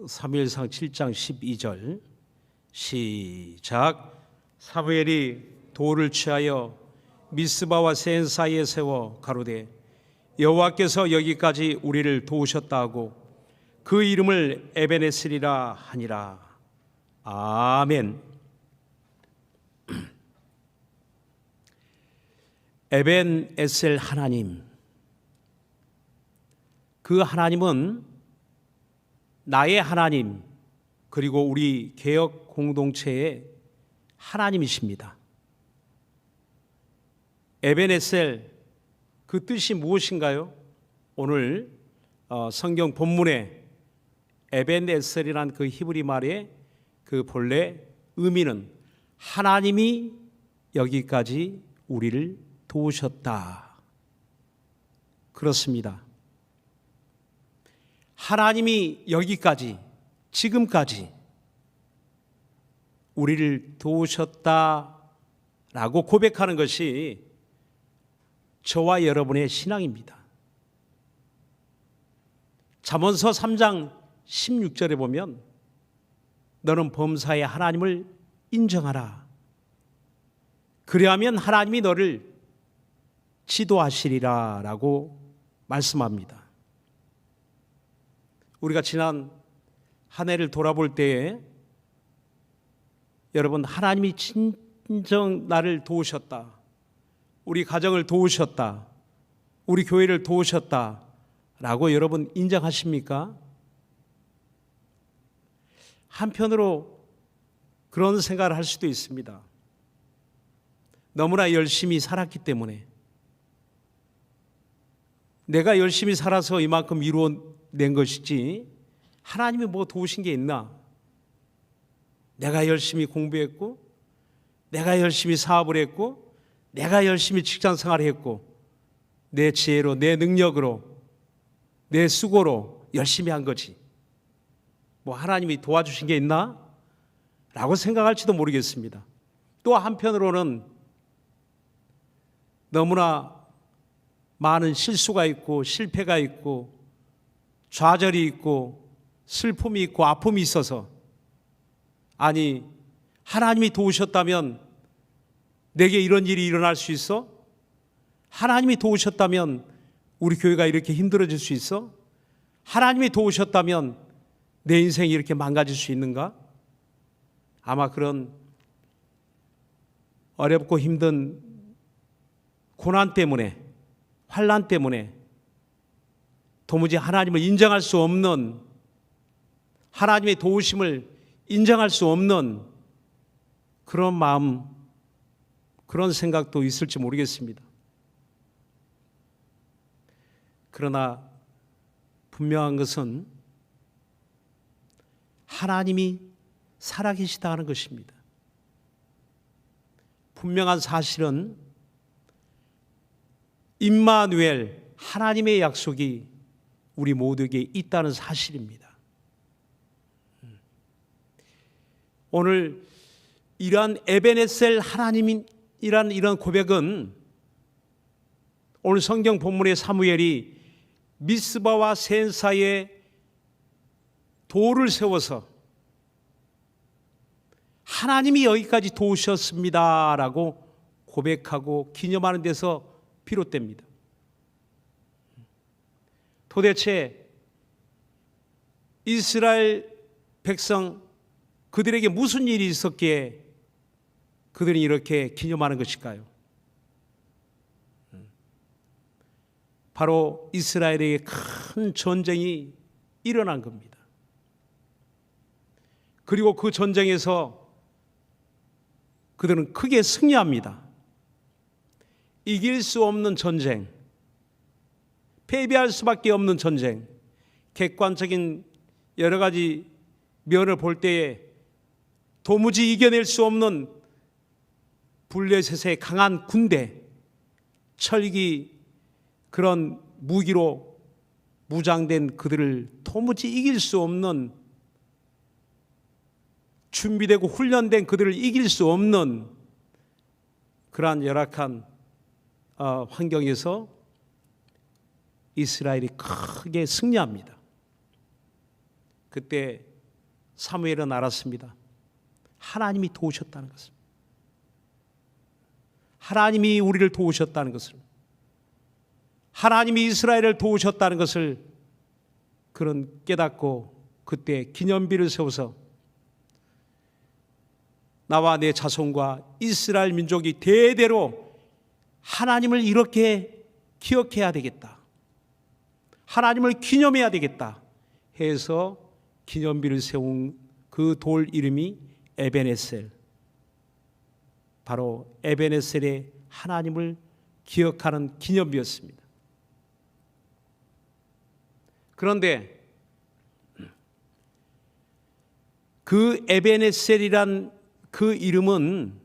사무엘상 7장 12절 시작. 사무엘이 돌을 취하여 미스바와 센 사이에 세워 가로되 여호와께서 여기까지 우리를 도우셨다 하고 그 이름을 에베네셀이라 하니라. 아멘. 에벤에셀 하나님, 그 하나님은 나의 하나님 그리고 우리 개혁 공동체의 하나님이십니다. 에벤에셀, 그 뜻이 무엇인가요? 오늘 성경 본문에 에벤에셀이란 그 히브리 말의 그 본래 의미는 하나님이 여기까지 우리를 도우셨다. 그렇습니다. 하나님이 여기까지, 지금까지 우리를 도우셨다라고 고백하는 것이 저와 여러분의 신앙입니다. 잠언서 3장 16절에 보면 너는 범사에 하나님을 인정하라. 그리하면 하나님이 너를 지도하시리라 라고 말씀합니다. 우리가 지난 한 해를 돌아볼 때에 여러분, 하나님이 진정 나를 도우셨다, 우리 가정을 도우셨다, 우리 교회를 도우셨다 라고 여러분 인정하십니까? 한편으로 그런 생각을 할 수도 있습니다. 너무나 열심히 살았기 때문에, 내가 열심히 살아서 이만큼 이루어낸 것이지 하나님이 뭐 도우신 게 있나? 내가 열심히 공부했고, 내가 열심히 사업을 했고, 내가 열심히 직장생활을 했고, 내 지혜로, 내 능력으로, 내 수고로 열심히 한 거지, 뭐 하나님이 도와주신 게 있나? 라고 생각할지도 모르겠습니다. 또 한편으로는 너무나 많은 실수가 있고 실패가 있고 좌절이 있고 슬픔이 있고 아픔이 있어서, 아니 하나님이 도우셨다면 내게 이런 일이 일어날 수 있어? 하나님이 도우셨다면 우리 교회가 이렇게 힘들어질 수 있어? 하나님이 도우셨다면 내 인생이 이렇게 망가질 수 있는가? 아마 그런 어렵고 힘든 고난 때문에, 환난 때문에 도무지 하나님을 인정할 수 없는, 하나님의 도우심을 인정할 수 없는 그런 마음, 그런 생각도 있을지 모르겠습니다. 그러나 분명한 것은 하나님이 살아계시다 하는 것입니다. 분명한 사실은 임마누엘, 하나님의 약속이 우리 모두에게 있다는 사실입니다. 오늘 이러한 에베네셀 하나님이란 이런 고백은 오늘 성경 본문의 사무엘이 미스바와 센 사이에 돌을 세워서 하나님이 여기까지 도우셨습니다라고 고백하고 기념하는 데서 비롯됩니다. 도대체 이스라엘 백성, 그들에게 무슨 일이 있었기에 그들이 이렇게 기념하는 것일까요? 바로 이스라엘에게 큰 전쟁이 일어난 겁니다. 그리고 그 전쟁에서 그들은 크게 승리합니다. 이길 수 없는 전쟁, 패배할 수밖에 없는 전쟁, 객관적인 여러 가지 면을 볼 때에 도무지 이겨낼 수 없는 블레셋의 강한 군대, 철기, 그런 무기로 무장된 그들을 도무지 이길 수 없는, 준비되고 훈련된 그들을 이길 수 없는 그러한 열악한 환경에서 이스라엘이 크게 승리합니다. 그때 사무엘은 알았습니다. 하나님이 도우셨다는 것을. 하나님이 우리를 도우셨다는 것을. 하나님이 이스라엘을 도우셨다는 것을 그는 깨닫고 그때 기념비를 세워서 나와 내 자손과 이스라엘 민족이 대대로 하나님을 이렇게 기억해야 되겠다. 하나님을 기념해야 되겠다 해서 기념비를 세운 그 돌 이름이 에벤에셀. 바로 에벤에셀의 하나님을 기억하는 기념비였습니다. 그런데 그 에벤에셀이란 그 이름은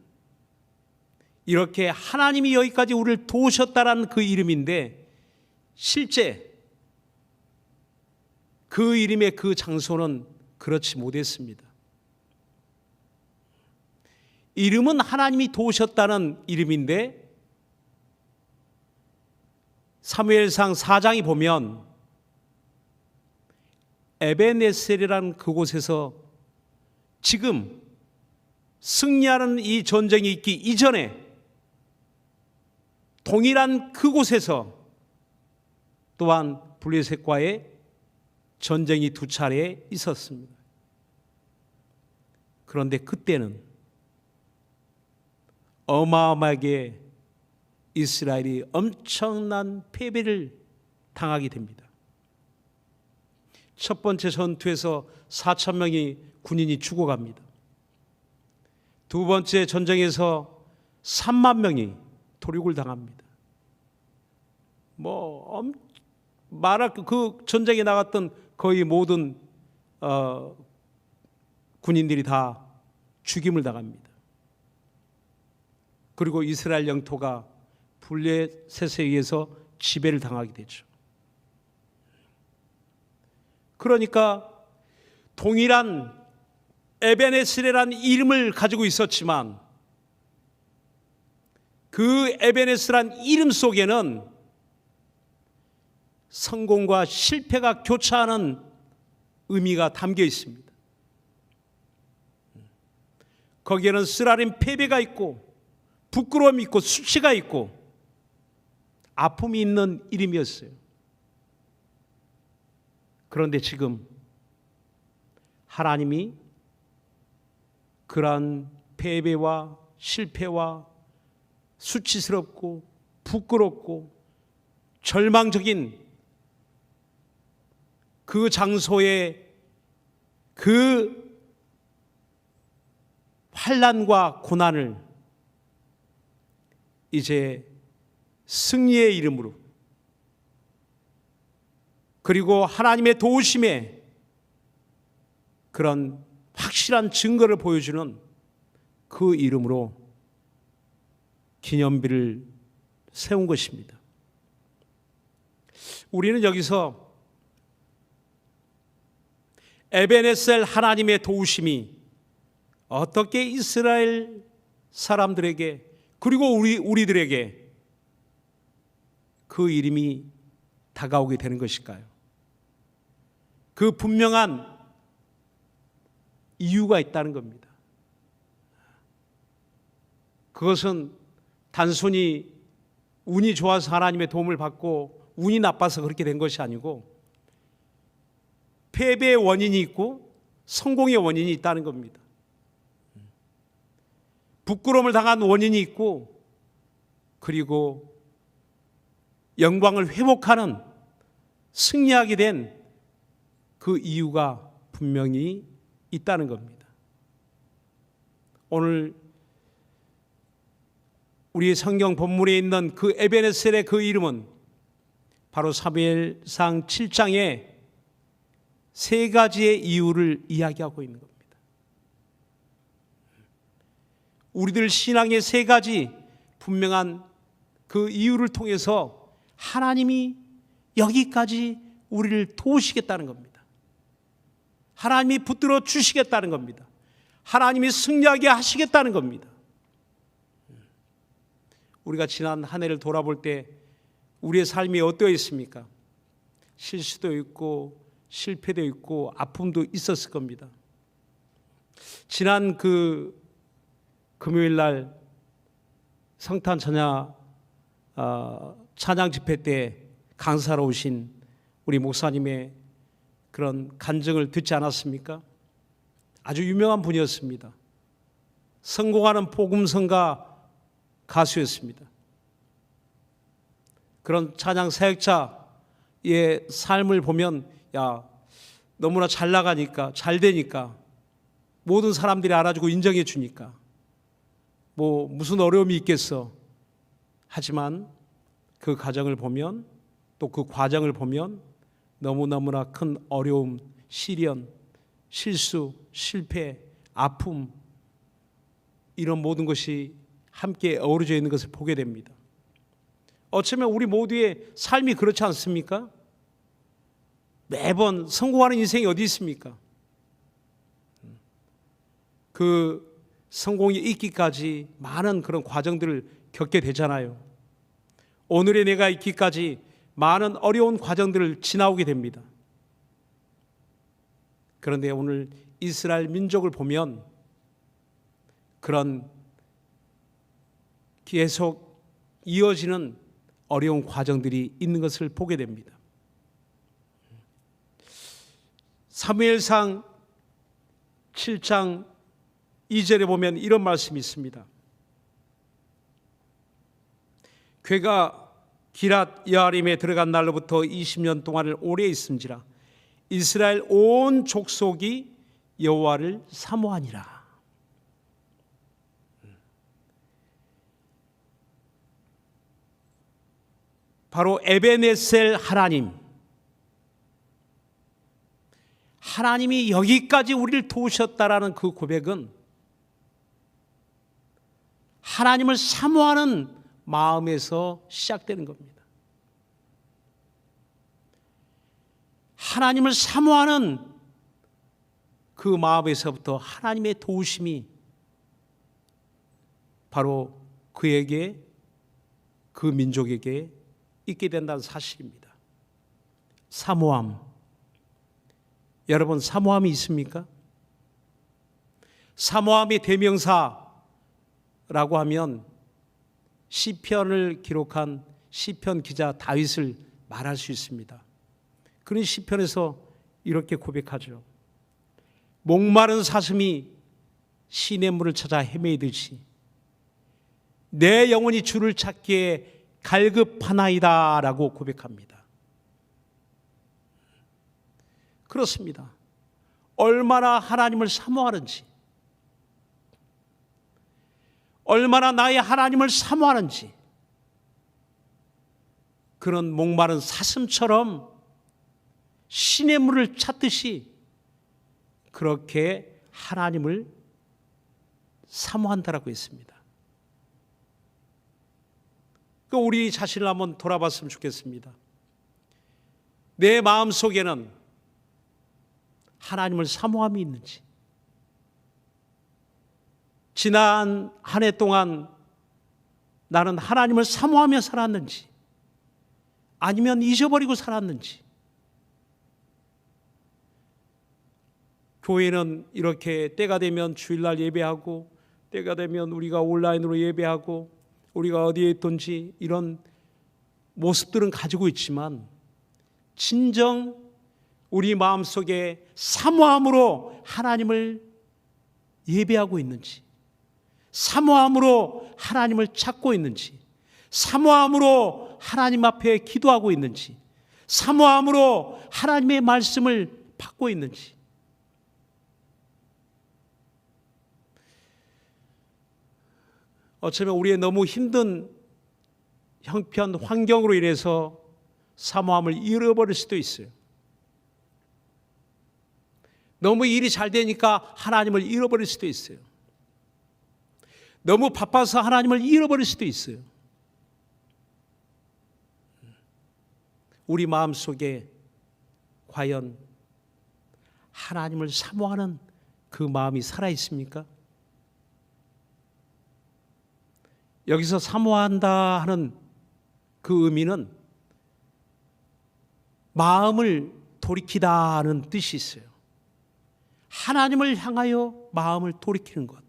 이렇게 하나님이 여기까지 우리를 도우셨다라는 그 이름인데 실제 그 이름의 그 장소는 그렇지 못했습니다. 이름은 하나님이 도우셨다는 이름인데 사무엘상 4장에 보면 에벤에셀이라는 그곳에서 지금 승리하는 이 전쟁이 있기 이전에 동일한 그곳에서 또한 블레셋과의 전쟁이 2차례 있었습니다. 그런데 그때는 어마어마하게 이스라엘이 엄청난 패배를 당하게 됩니다. 첫 번째 전투에서 4,000명이 군인이 죽어갑니다. 두 번째 전쟁에서 3만 명이 토륙을 당합니다. 말할 그 전쟁에 나갔던 거의 모든 군인들이 다 죽임을 당합니다. 그리고 이스라엘 영토가 블레셋에 의해서 지배를 당하게 되죠. 그러니까 동일한 에벤에셀이라는 이름을 가지고 있었지만 그 에벤에셀이라는 이름 속에는 성공과 실패가 교차하는 의미가 담겨 있습니다. 거기에는 쓰라린 패배가 있고 부끄러움이 있고 수치가 있고 아픔이 있는 이름이었어요. 그런데 지금 하나님이 그러한 패배와 실패와 수치스럽고 부끄럽고 절망적인 그 장소의 그 환난과 고난을 이제 승리의 이름으로 그리고 하나님의 도우심에 그런 확실한 증거를 보여주는 그 이름으로 기념비를 세운 것입니다. 우리는 여기서 에벤에셀 하나님의 도우심이 어떻게 이스라엘 사람들에게 그리고 우리들에게 그 이름이 다가오게 되는 것일까요? 그 분명한 이유가 있다는 겁니다. 그것은 단순히 운이 좋아서 하나님의 도움을 받고 운이 나빠서 그렇게 된 것이 아니고 패배의 원인이 있고 성공의 원인이 있다는 겁니다. 부끄러움을 당한 원인이 있고 그리고 영광을 회복하는 승리하게 된 그 이유가 분명히 있다는 겁니다. 오늘 우리 성경 본문에 있는 그 에벤에셀의 그 이름은 바로 사무엘상 7장에 세 가지의 이유를 이야기하고 있는 겁니다. 우리들 신앙의 세 가지 분명한 그 이유를 통해서 하나님이 여기까지 우리를 도우시겠다는 겁니다. 하나님이 붙들어 주시겠다는 겁니다. 하나님이 승리하게 하시겠다는 겁니다. 우리가 지난 한 해를 돌아볼 때 우리의 삶이 어떠했습니까? 실수도 있고 실패도 있고 아픔도 있었을 겁니다. 지난 그 금요일 날 성탄 찬양 집회 때 강사로 오신 우리 목사님의 그런 간증을 듣지 않았습니까? 아주 유명한 분이었습니다. 성공하는 복음성가 가수였습니다. 그런 찬양 사역자의 삶을 보면 야, 너무나 잘 나가니까, 잘 되니까, 모든 사람들이 알아주고 인정해 주니까 뭐 무슨 어려움이 있겠어. 하지만 그 가정을 보면, 또 그 과정을 보면 너무너무나 큰 어려움, 시련, 실수, 실패, 아픔, 이런 모든 것이 함께 어우러져 있는 것을 보게 됩니다. 어쩌면 우리 모두의 삶이 그렇지 않습니까? 매번 성공하는 인생이 어디 있습니까? 그 성공이 있기까지 많은 그런 과정들을 겪게 되잖아요. 오늘의 내가 있기까지 많은 어려운 과정들을 지나오게 됩니다. 그런데 오늘 이스라엘 민족을 보면 그런 계속 이어지는 어려운 과정들이 있는 것을 보게 됩니다. 사무엘상 7장 2절에 보면 이런 말씀이 있습니다. 괴가 기랏 여아림에 들어간 날로부터 20년 동안을 오래 있은지라 이스라엘 온 족속이 여호와를 사모하니라. 바로 에베네셀 하나님이 여기까지 우리를 도우셨다라는 그 고백은 하나님을 사모하는 마음에서 시작되는 겁니다. 하나님을 사모하는 그 마음에서부터 하나님의 도우심이 바로 그에게, 그 민족에게 있게 된다는 사실입니다. 사모함. 여러분, 사모함이 있습니까? 사모함의 대명사라고 하면 시편을 기록한 시편 기자 다윗을 말할 수 있습니다. 그는 시편에서 이렇게 고백하죠. 목마른 사슴이 시냇물을 찾아 헤매이듯이 내 영혼이 주를 찾기에 갈급하나이다 라고 고백합니다. 그렇습니다. 얼마나 하나님을 사모하는지, 얼마나 나의 하나님을 사모하는지, 그런 목마른 사슴처럼 시냇물을 찾듯이 그렇게 하나님을 사모한다라고 했습니다. 우리 자신을 한번 돌아봤으면 좋겠습니다. 내 마음속에는 하나님을 사모함이 있는지, 지난 한 해 동안 나는 하나님을 사모하며 살았는지, 아니면 잊어버리고 살았는지. 교회는 이렇게 때가 되면 주일날 예배하고, 때가 되면 우리가 온라인으로 예배하고, 우리가 어디에 있든지 이런 모습들은 가지고 있지만, 진정 우리 마음속에 사모함으로 하나님을 예배하고 있는지, 사모함으로 하나님을 찾고 있는지, 사모함으로 하나님 앞에 기도하고 있는지, 사모함으로 하나님의 말씀을 받고 있는지. 어쩌면 우리의 너무 힘든 형편, 환경으로 인해서 사모함을 잃어버릴 수도 있어요. 너무 일이 잘 되니까 하나님을 잃어버릴 수도 있어요. 너무 바빠서 하나님을 잃어버릴 수도 있어요. 우리 마음속에 과연 하나님을 사모하는 그 마음이 살아있습니까? 여기서 사모한다 하는 그 의미는 마음을 돌이키다는 뜻이 있어요. 하나님을 향하여 마음을 돌이키는 것.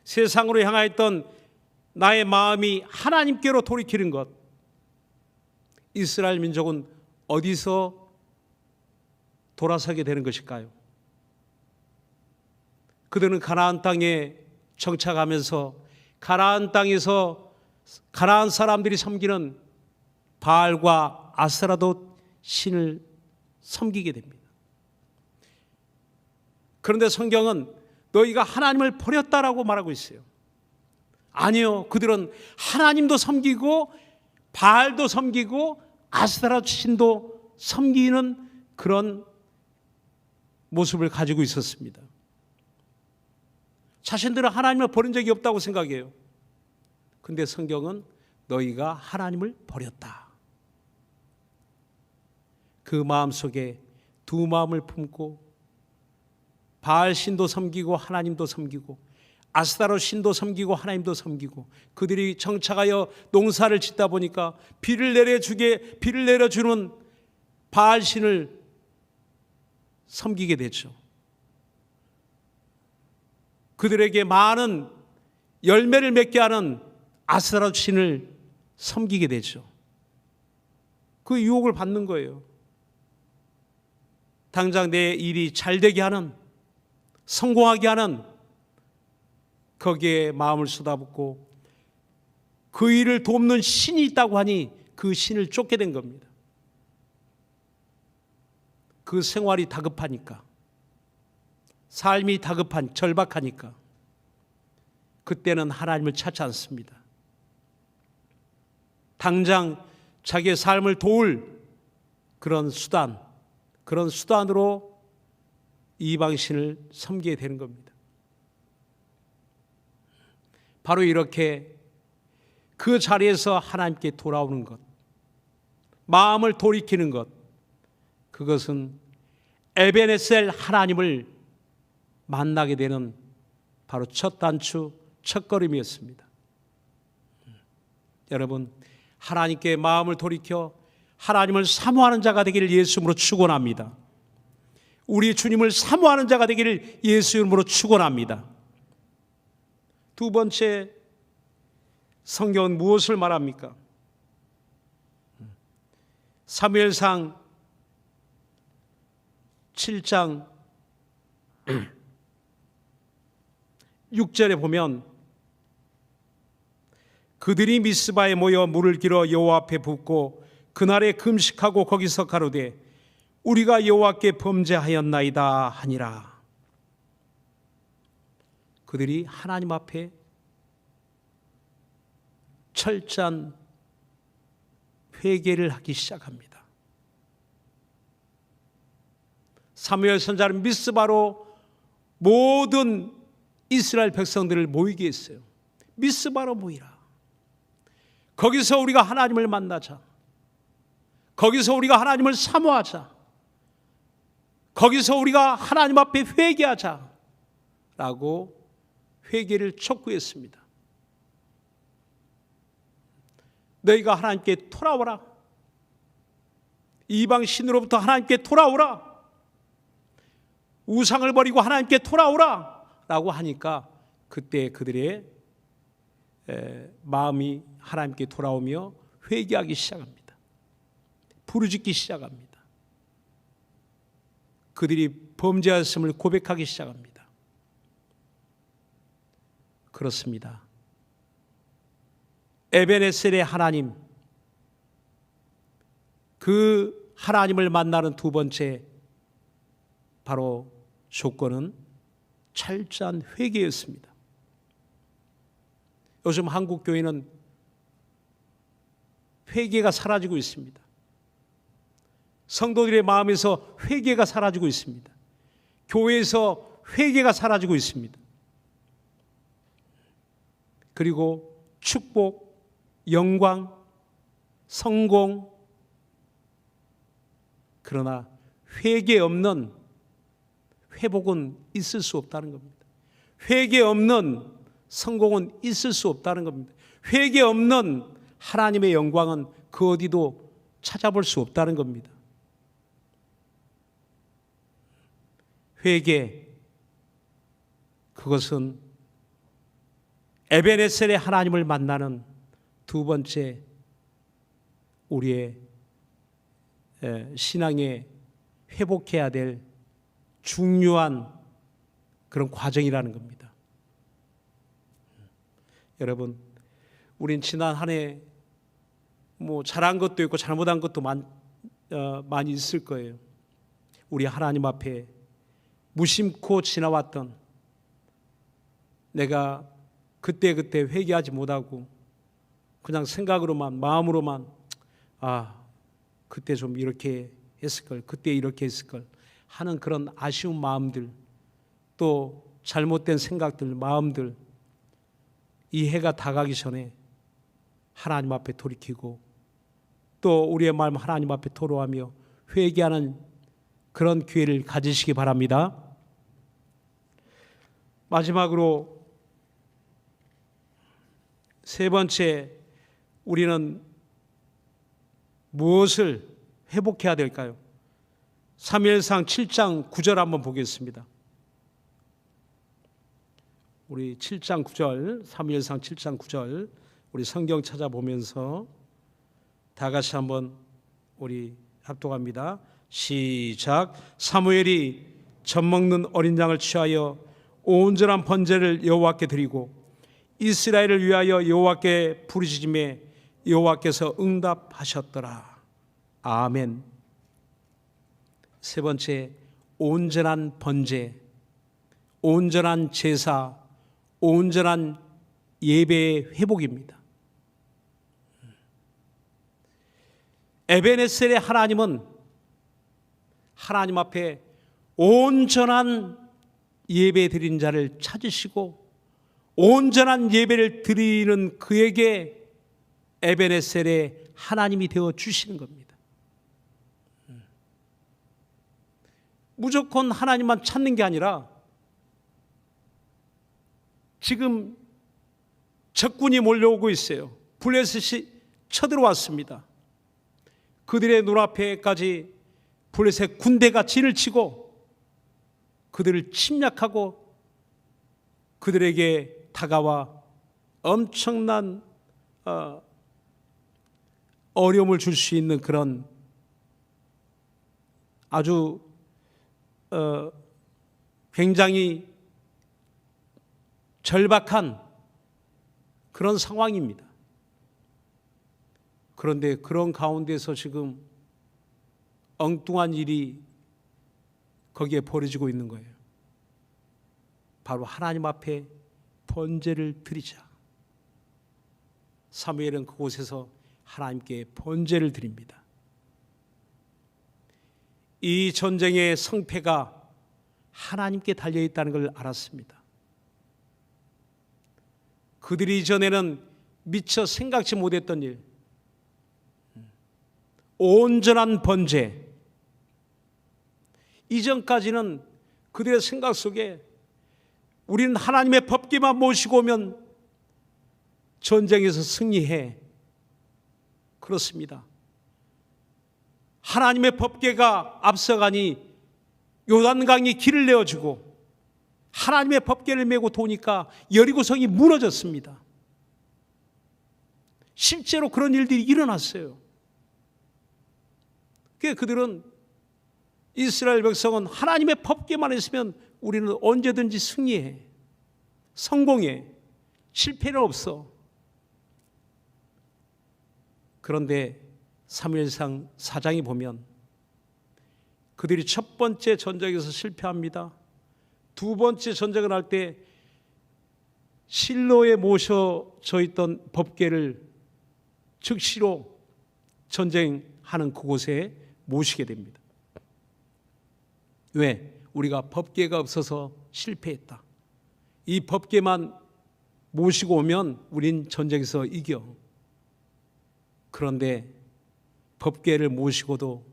세상으로 향하였던 나의 마음이 하나님께로 돌이키는 것. 이스라엘 민족은 어디서 돌아서게 되는 것일까요? 그들은 가나안 땅에 정착하면서 가나안 땅에서 가나안 사람들이 섬기는 바알과 아스라도 신을 섬기게 됩니다. 그런데 성경은 너희가 하나님을 버렸다라고 말하고 있어요. 아니요, 그들은 하나님도 섬기고 바알도 섬기고 아스타라 신도 섬기는 그런 모습을 가지고 있었습니다. 자신들은 하나님을 버린 적이 없다고 생각해요. 근데 성경은 너희가 하나님을 버렸다. 그 마음속에 두 마음을 품고 바알 신도 섬기고 하나님도 섬기고 아스타로 신도 섬기고 하나님도 섬기고 그들이 정착하여 농사를 짓다 보니까 비를 내려주는 바알 신을 섬기게 되죠. 그들에게 많은 열매를 맺게 하는 아스타로 신을 섬기게 되죠. 그 유혹을 받는 거예요. 당장 내 일이 잘 되게 하는, 성공하게 하는 거기에 마음을 쏟아붓고 그 일을 돕는 신이 있다고 하니 그 신을 쫓게 된 겁니다. 그 생활이 다급하니까, 삶이 절박하니까 그때는 하나님을 찾지 않습니다. 당장 자기의 삶을 도울 그런 수단으로 이방신을 섬기게 되는 겁니다. 바로 이렇게 그 자리에서 하나님께 돌아오는 것, 마음을 돌이키는 것, 그것은 에베네셀 하나님을 만나게 되는 바로 첫 단추, 첫 걸음이었습니다. 여러분, 하나님께 마음을 돌이켜 하나님을 사모하는 자가 되기를 예수 이름으로 축원합니다. 우리 주님을 사모하는 자가 되기를 예수 이름으로 축원합니다. 두 번째, 성경은 무엇을 말합니까? 사무엘상 7장 6절에 보면 그들이 미스바에 모여 물을 길어 여호와 앞에 붓고 그날에 금식하고 거기서 가로되 우리가 여호와께 범죄하였나이다 하니라. 그들이 하나님 앞에 철저한 회개를 하기 시작합니다. 사무엘 선지자는 미스바로 모든 이스라엘 백성들을 모이게 했어요. 미스바로 모이라. 거기서 우리가 하나님을 만나자. 거기서 우리가 하나님을 사모하자. 거기서 우리가 하나님 앞에 회개하자 라고 회개를 촉구했습니다. 너희가 하나님께 돌아오라. 이방 신으로부터 하나님께 돌아오라. 우상을 버리고 하나님께 돌아오라 라고 하니까 그때 그들의 마음이 하나님께 돌아오며 회개하기 시작합니다. 부르짖기 시작합니다. 그들이 범죄하였음을 고백하기 시작합니다. 그렇습니다. 에베네셀의 하나님, 그 하나님을 만나는 두 번째 바로 조건은 철저한 회개였습니다. 요즘 한국 교회는 회개가 사라지고 있습니다. 성도들의 마음에서 회개가 사라지고 있습니다. 교회에서 회개가 사라지고 있습니다. 그리고 축복, 영광, 성공, 그러나 회개 없는 회복은 있을 수 없다는 겁니다. 회개 없는 성공은 있을 수 없다는 겁니다. 회개 없는 하나님의 영광은 그 어디도 찾아볼 수 없다는 겁니다. 회개, 그것은 에베네셀의 하나님을 만나는 두 번째 우리의 신앙에 회복해야 될 중요한 그런 과정이라는 겁니다. 여러분, 우린 지난 한 해 뭐 잘한 것도 있고 잘못한 것도 많이 있을 거예요. 우리 하나님 앞에 무심코 지나왔던, 내가 그때 회개하지 못하고 그냥 생각으로만, 마음으로만 그때 좀 이렇게 했을 걸, 그때 이렇게 했을 걸 하는 그런 아쉬운 마음들, 또 잘못된 생각들, 마음들, 이 해가 다가기 전에 하나님 앞에 돌이키고 또 우리의 마음 하나님 앞에 토로하며 회개하는 그런 기회를 가지시기 바랍니다. 마지막으로 세 번째, 우리는 무엇을 회복해야 될까요? 사무엘상 7장 9절 한번 보겠습니다. 우리 7장 9절, 사무엘상 7장 9절, 우리 성경 찾아보면서 다 같이 한번 우리 합독합니다. 시작. 사무엘이 젖먹는 어린 양을 취하여 온전한 번제를 여호와께 드리고 이스라엘을 위하여 여호와께 부르짖음에 여호와께서 응답하셨더라. 아멘. 세 번째, 온전한 번제, 온전한 제사, 온전한 예배의 회복입니다. 에베네셀의 하나님은 하나님 앞에 온전한 예배 드린 자를 찾으시고 온전한 예배를 드리는 그에게 에베네셀의 하나님이 되어 주시는 겁니다. 무조건 하나님만 찾는 게 아니라 지금 적군이 몰려오고 있어요. 블레셋이 쳐들어왔습니다. 그들의 눈앞에까지 블레셋 군대가 진을 치고 그들을 침략하고 그들에게 다가와 엄청난 어려움을 줄 수 있는 그런 아주 굉장히 절박한 그런 상황입니다. 그런데 그런 가운데서 지금 엉뚱한 일이 거기에 벌어지고 있는 거예요. 바로 하나님 앞에 번제를 드리자. 사무엘은 그곳에서 하나님께 번제를 드립니다. 이 전쟁의 성패가 하나님께 달려있다는 걸 알았습니다. 그들이 이전에는 미처 생각지 못했던 일, 온전한 번제. 이전까지는 그들의 생각 속에 우리는 하나님의 법궤만 모시고 오면 전쟁에서 승리해. 그렇습니다. 하나님의 법궤가 앞서가니 요단강이 길을 내어주고 하나님의 법궤를 메고 도니까 여리고성이 무너졌습니다. 실제로 그런 일들이 일어났어요. 그들은 이스라엘 백성은 하나님의 법궤만 있으면 우리는 언제든지 승리해, 성공해, 실패는 없어. 그런데 사무엘상 4장에 보면 그들이 첫 번째 전쟁에서 실패합니다. 두 번째 전쟁을 할 때 실로에 모셔져 있던 법궤를 즉시로 전쟁하는 그곳에 모시게 됩니다. 왜? 우리가 법궤가 없어서 실패했다. 이 법궤만 모시고 오면 우린 전쟁에서 이겨. 그런데 법궤를 모시고도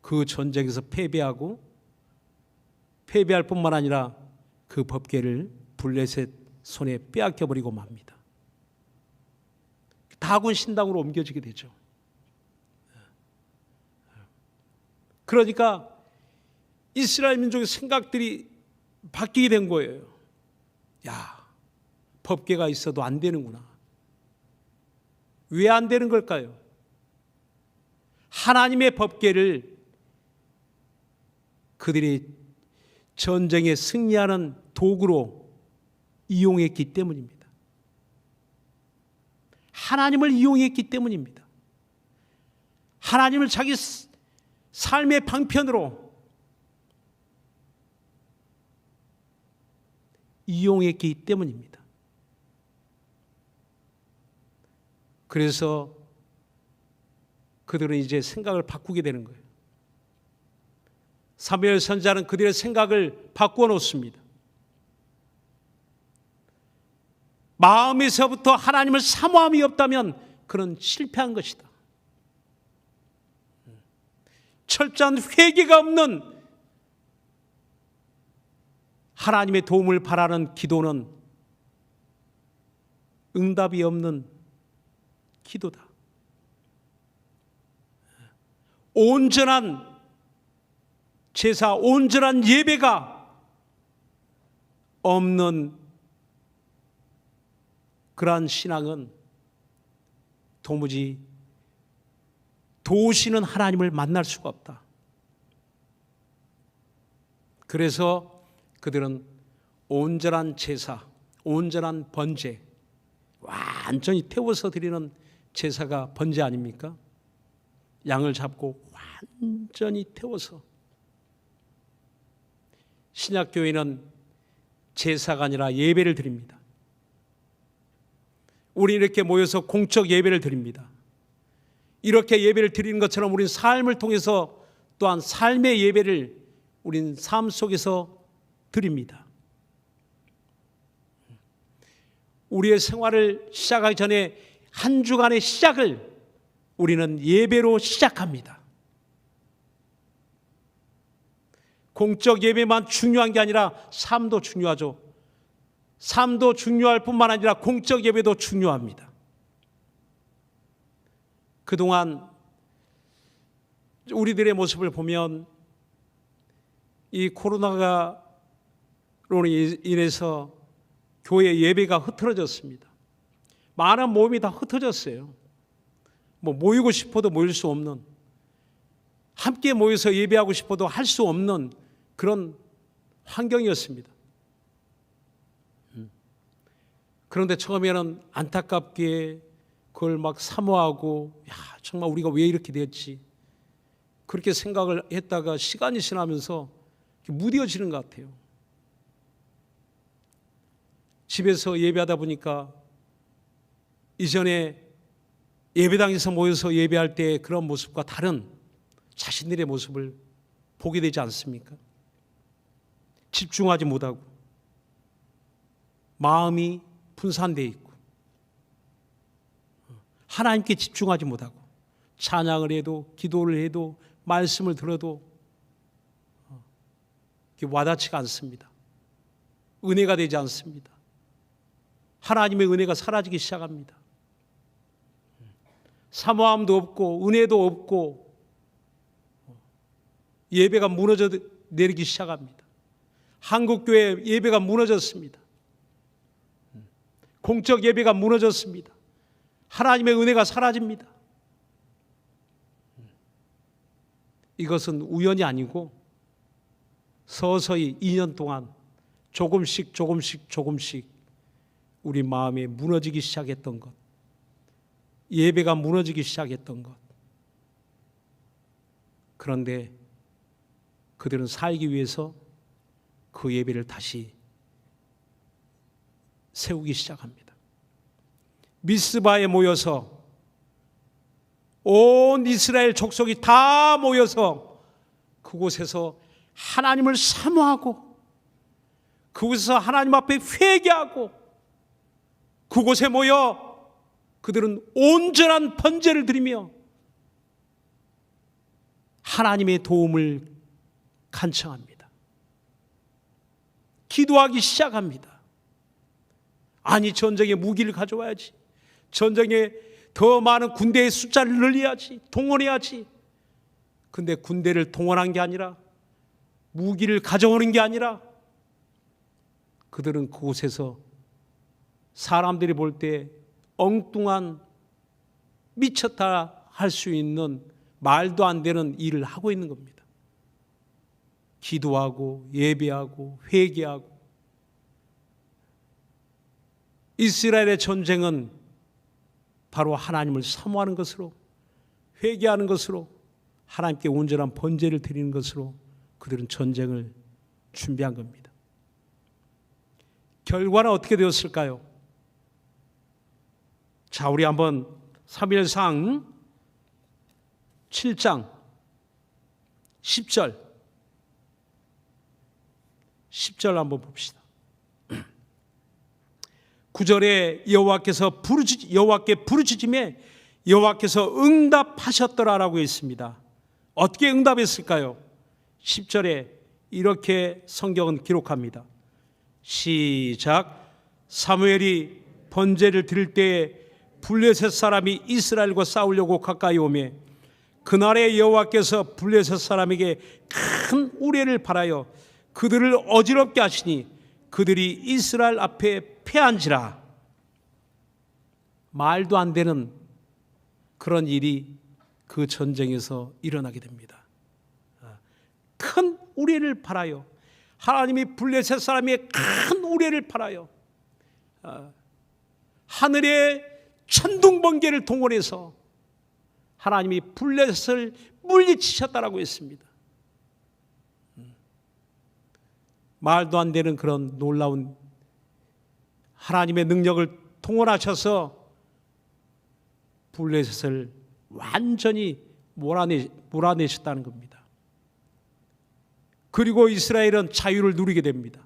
그 전쟁에서 패배하고 패배할 뿐만 아니라 그 법궤를 블레셋 손에 빼앗겨버리고 맙니다. 다곤 신당으로 옮겨지게 되죠. 그러니까 이스라엘 민족의 생각들이 바뀌게 된 거예요. 야, 법궤가 있어도 안 되는구나. 왜 안 되는 걸까요? 하나님의 법궤를 그들이 전쟁에 승리하는 도구로 이용했기 때문입니다. 하나님을 이용했기 때문입니다. 하나님을 자기 삶의 방편으로 이용했기 때문입니다. 그래서 그들은 이제 생각을 바꾸게 되는 거예요. 사무엘 선지자는 그들의 생각을 바꾸어 놓습니다. 마음에서부터 하나님을 사모함이 없다면 그는 실패한 것이다. 철저한 회개가 없는 하나님의 도움을 바라는 기도는 응답이 없는 기도다. 온전한 제사, 온전한 예배가 없는 그러한 신앙은 도무지 도우시는 하나님을 만날 수가 없다. 그래서 그들은 온전한 제사, 온전한 번제, 완전히 태워서 드리는 제사가 번제 아닙니까? 양을 잡고 완전히 태워서. 신약교회는 제사가 아니라 예배를 드립니다. 우리 이렇게 모여서 공적 예배를 드립니다. 이렇게 예배를 드리는 것처럼 우리는 삶을 통해서 또한 삶의 예배를 우리는 삶 속에서 드립니다. 우리의 생활을 시작하기 전에 한 주간의 시작을 우리는 예배로 시작합니다. 공적 예배만 중요한 게 아니라 삶도 중요하죠. 삶도 중요할 뿐만 아니라 공적 예배도 중요합니다. 그동안 우리들의 모습을 보면 이 코로나로 인해서 교회 예배가 흩어졌습니다. 많은 모임이 다 흩어졌어요. 모이고 싶어도 모일 수 없는, 함께 모여서 예배하고 싶어도 할 수 없는 그런 환경이었습니다. 그런데 처음에는 안타깝게 그걸 막 사모하고, 야, 정말 우리가 왜 이렇게 됐지? 그렇게 생각을 했다가 시간이 지나면서 무뎌지는 것 같아요. 집에서 예배하다 보니까 이전에 예배당에서 모여서 예배할 때 그런 모습과 다른 자신들의 모습을 보게 되지 않습니까? 집중하지 못하고 마음이 분산되어 있고 하나님께 집중하지 못하고 찬양을 해도 기도를 해도 말씀을 들어도 와닿지가 않습니다. 은혜가 되지 않습니다. 하나님의 은혜가 사라지기 시작합니다. 사모함도 없고 은혜도 없고 예배가 무너져 내리기 시작합니다. 한국교회 예배가 무너졌습니다. 공적 예배가 무너졌습니다. 하나님의 은혜가 사라집니다. 이것은 우연이 아니고 서서히 2년 동안 조금씩 우리 마음에 무너지기 시작했던 것, 예배가 무너지기 시작했던 것. 그런데 그들은 살기 위해서 그 예배를 다시 세우기 시작합니다. 미스바에 모여서 온 이스라엘 족속이 다 모여서 그곳에서 하나님을 사모하고 그곳에서 하나님 앞에 회개하고 그곳에 모여 그들은 온전한 번제를 드리며 하나님의 도움을 간청합니다. 기도하기 시작합니다. 아니, 전쟁에 무기를 가져와야지. 전쟁에 더 많은 군대의 숫자를 늘려야지. 동원해야지. 근데 군대를 동원한 게 아니라 무기를 가져오는 게 아니라 그들은 그곳에서 사람들이 볼 때 엉뚱한 미쳤다 할 수 있는 말도 안 되는 일을 하고 있는 겁니다. 기도하고 예배하고 회개하고. 이스라엘의 전쟁은 바로 하나님을 사모하는 것으로, 회개하는 것으로, 하나님께 온전한 번제를 드리는 것으로 그들은 전쟁을 준비한 겁니다. 결과는 어떻게 되었을까요? 자, 우리 한번 사무엘상 7장 10절 한번 봅시다. 9절에 여호와께 부르짖음에 여호와께서 응답하셨더라라고 있습니다. 어떻게 응답했을까요? 10절에 이렇게 성경은 기록합니다. 시작. 사무엘이 번제를 드릴 때에 블레셋 사람이 이스라엘과 싸우려고 가까이 오매 그날에 여호와께서 블레셋 사람에게 큰 우레를 발하여 그들을 어지럽게 하시니 그들이 이스라엘 앞에 패한지라. 말도 안 되는 그런 일이 그 전쟁에서 일어나게 됩니다. 큰 우레를 발하여, 하나님이 블레셋 사람의 큰 우레를 발하여 하늘의 천둥번개를 동원해서 하나님이 블레셋을 물리치셨다라고 했습니다. 말도 안 되는 그런 놀라운 하나님의 능력을 동원하셔서 블레셋을 완전히 몰아내셨다는 겁니다. 그리고 이스라엘은 자유를 누리게 됩니다.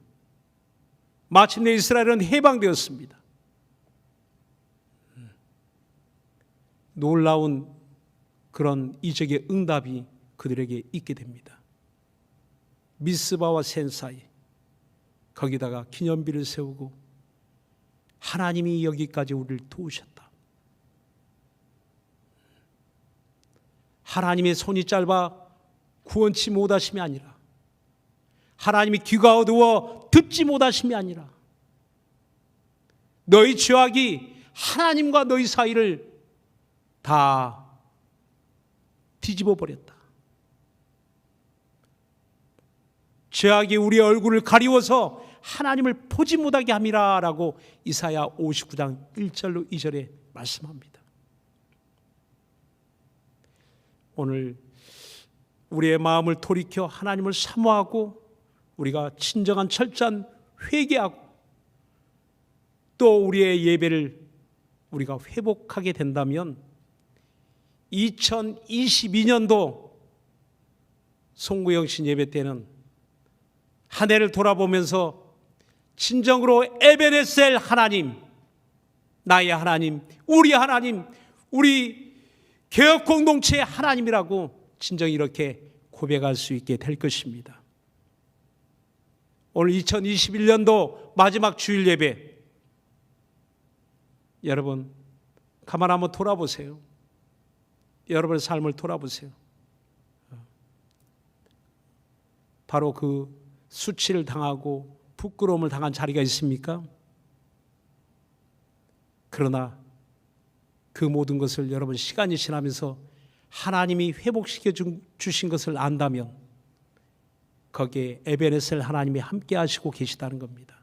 마침내 이스라엘은 해방되었습니다. 놀라운 그런 이적의 응답이 그들에게 있게 됩니다. 미스바와 센 사이, 거기다가 기념비를 세우고 하나님이 여기까지 우리를 도우셨다. 하나님의 손이 짧아 구원치 못하심이 아니라, 하나님이 귀가 어두워 듣지 못하심이 아니라, 너희 죄악이 하나님과 너희 사이를 다 뒤집어 버렸다. 죄악이 우리의 얼굴을 가리워서 하나님을 보지 못하게 함이라 라고 이사야 59장 1절로 2절에 말씀합니다. 오늘 우리의 마음을 돌이켜 하나님을 사모하고 우리가 진정한 철저한 회개하고 또 우리의 예배를 우리가 회복하게 된다면 2022년도 송구영신 예배 때는 한 해를 돌아보면서 진정으로 에베네셀 하나님, 나의 하나님, 우리 개혁 공동체의 하나님이라고 진정 이렇게 고백할 수 있게 될 것입니다. 오늘 2021년도 마지막 주일 예배, 여러분 가만 한번 돌아보세요. 여러분의 삶을 돌아보세요. 바로 그 수치를 당하고 부끄러움을 당한 자리가 있습니까? 그러나 그 모든 것을 여러분 시간이 지나면서 하나님이 회복시켜 주신 것을 안다면 거기에 에베네셀 하나님이 함께 하시고 계시다는 겁니다.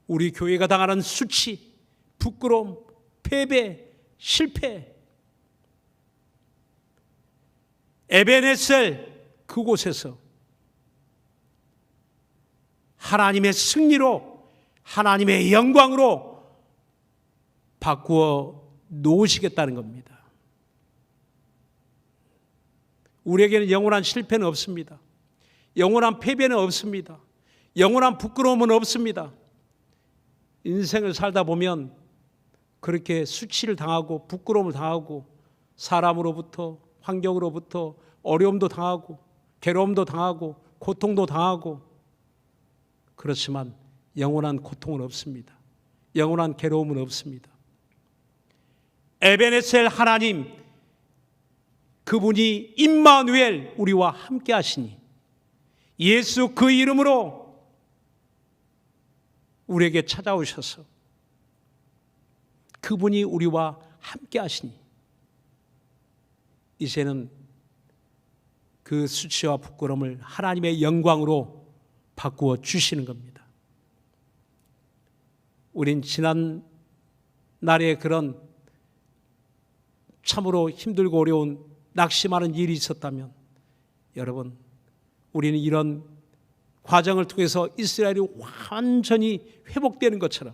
우리 교회가 당하는 수치, 부끄러움, 패배, 실패, 에베네셀 그곳에서 하나님의 승리로, 하나님의 영광으로 바꾸어 놓으시겠다는 겁니다. 우리에게는 영원한 실패는 없습니다. 영원한 패배는 없습니다. 영원한 부끄러움은 없습니다. 인생을 살다 보면 그렇게 수치를 당하고 부끄러움을 당하고 사람으로부터, 환경으로부터 어려움도 당하고 괴로움도 당하고 고통도 당하고, 그렇지만 영원한 고통은 없습니다. 영원한 괴로움은 없습니다. 에베네셀 하나님, 그분이 임마누엘 우리와 함께 하시니 예수 그 이름으로 우리에게 찾아오셔서 그분이 우리와 함께 하시니 이제는 그 수치와 부끄러움을 하나님의 영광으로 바꾸어 주시는 겁니다. 우린 지난 날에 그런 참으로 힘들고 어려운 낙심하는 일이 있었다면 여러분, 우리는 이런 과정을 통해서 이스라엘이 완전히 회복되는 것처럼,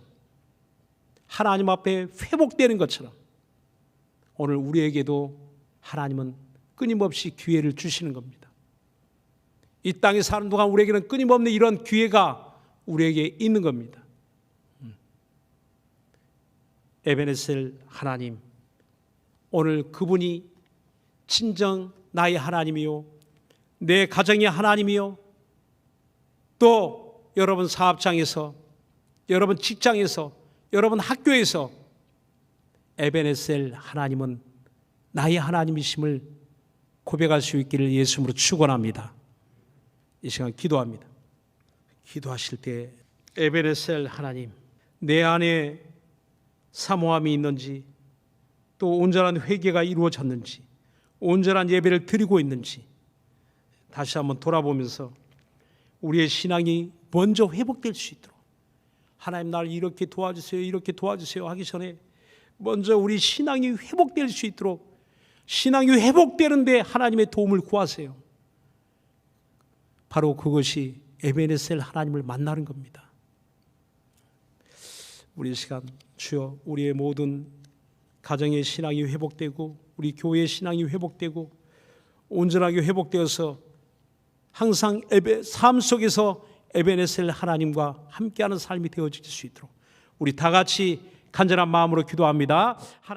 하나님 앞에 회복되는 것처럼 오늘 우리에게도 하나님은 끊임없이 기회를 주시는 겁니다. 이 땅에 사는 동안 우리에게는 끊임없는 이런 기회가 우리에게 있는 겁니다. 에베네셀 하나님, 오늘 그분이 진정 나의 하나님이요, 내 가정의 하나님이요, 또 여러분 사업장에서, 여러분 직장에서, 여러분 학교에서 에베네셀 하나님은 나의 하나님이심을 고백할 수 있기를 예수님으로 축원합니다. 이 시간 기도합니다. 기도하실 때 에베네셀 하나님, 내 안에 사모함이 있는지, 또 온전한 회개가 이루어졌는지, 온전한 예배를 드리고 있는지 다시 한번 돌아보면서 우리의 신앙이 먼저 회복될 수 있도록, 하나님 나를 이렇게 도와주세요, 이렇게 도와주세요 하기 전에 먼저 우리 신앙이 회복될 수 있도록, 신앙이 회복되는데 하나님의 도움을 구하세요. 바로 그것이 에베네셀 하나님을 만나는 겁니다. 우리 시간 주여, 우리의 모든 가정의 신앙이 회복되고 우리 교회의 신앙이 회복되고 온전하게 회복되어서 항상 삶 속에서 에베네셀 하나님과 함께하는 삶이 되어질 수 있도록 우리 다 같이 간절한 마음으로 기도합니다.